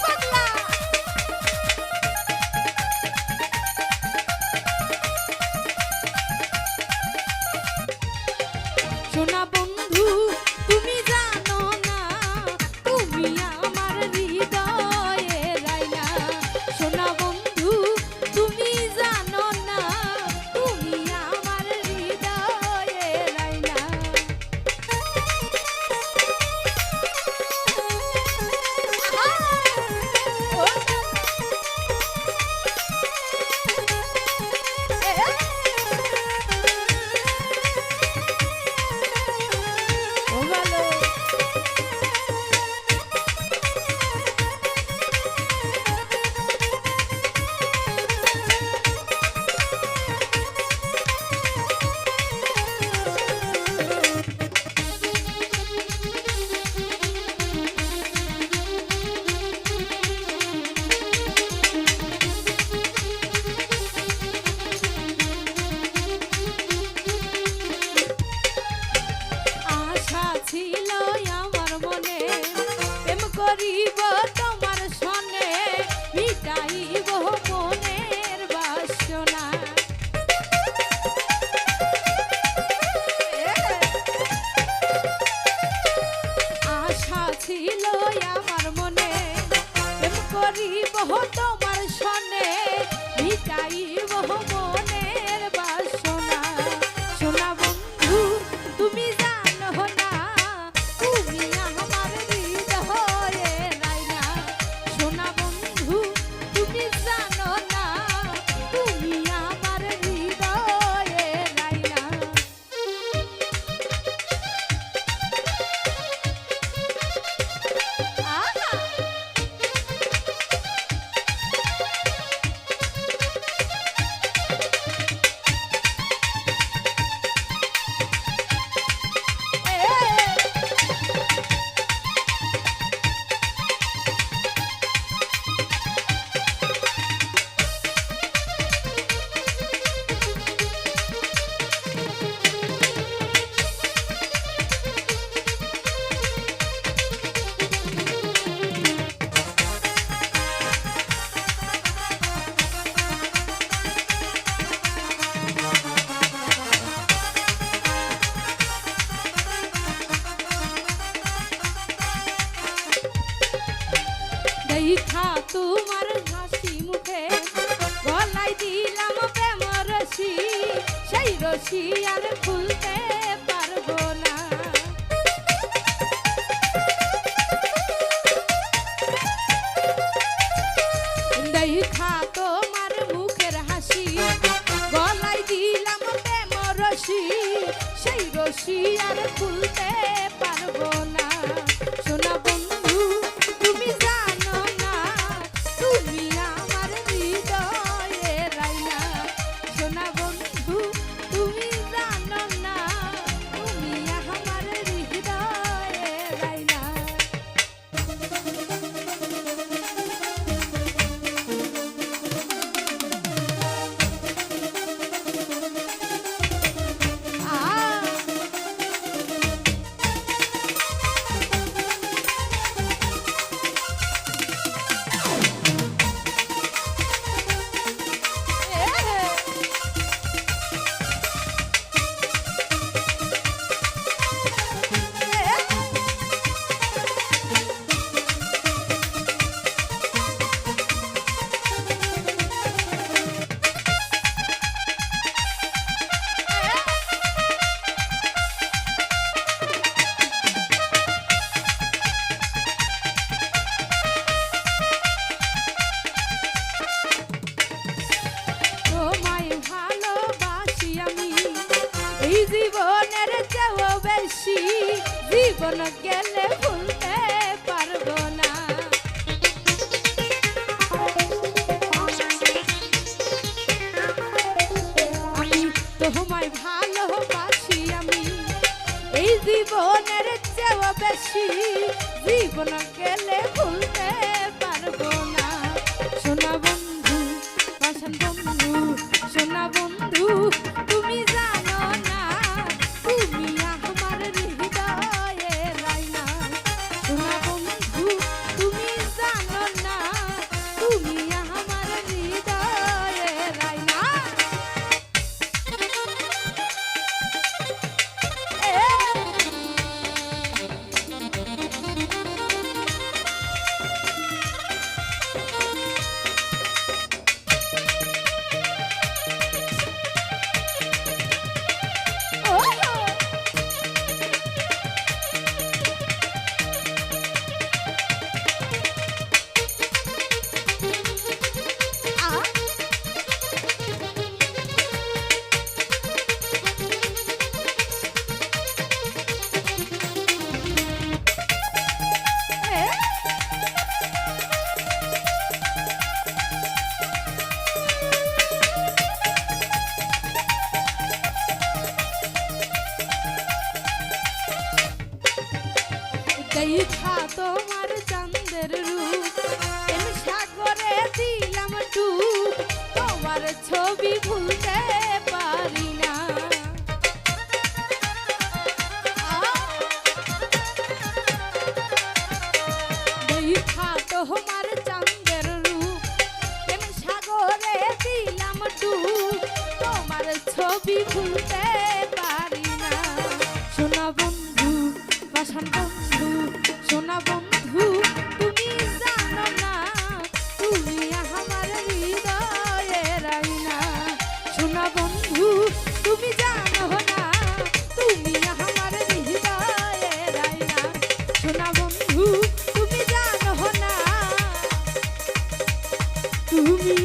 পাগলা সোনা বন্ধু তুমি জানো না তুমি আমার হৃদয়ে রাইনা সোনা বন্ধু তুমি জানো না তুমি আমার হৃদয়ে রাইনা করিব তোমার সনে মিটাইব মনের বাসনা আশা ছিল আমার মনে প্রেম করিব তোমার সনে মিটাইব মনের বাসনা সোনা বন্ধু তুমি জানো না তুমি আমার হৃদয়ে রাইনা সোনা বন্ধু তুমি জানো না তুমি আমার হৃদয়ে রাইনা আহা দেখা তোমার হাসি মুখে গলায় দিলাম প্রেম রশি সেই রশি আর খুলতে পারবো না দেখা তোমার মুখের হাসি গলায় দিলাম প্রেম রশি সেই রশি আর খুলতে পারবো না সোনা বন্ধু তুমি জানো না তুমি আমার হৃদয়ে রাইনা সোনা বন্ধু তুমি জানো না তুমি আমার হৃদয়ে রাইনা এই জীবনের চেয়েও বেশি জীবন গেলে ভুলতে পারবো না আমি তোমায় ভালোবাসি আমি এই জীবনের চেয়েও বেশি জীবন গেলে ভুলতে পারবো না সোনা বন্ধু পাশান বন্ধু সোনা বন্ধু তুমি জানো না তুমি আমার হৃদয়ে রাইনা সোনা বন্ধু তুমি জানো দেখা তোমার চাঁদের রূপ প্রেম সাগরে দিলাম ডুব তোমার ছবি ভুলতে পারি না দেখা তোমার চাঁদের রূপ প্রেম সাগরে দিলাম ডুব তোমার ছবি ভুলতে পারি না সোনা বন্ধু পাষাণ বন্ধু সোনা বন্ধু তুমি জানো না তুমি আমার হৃদয়ের আয়না সোনা বন্ধু তুমি জানো না তুমি আমার হৃদয়ের আয়না সোনা বন্ধু তুমি জানো না তুমি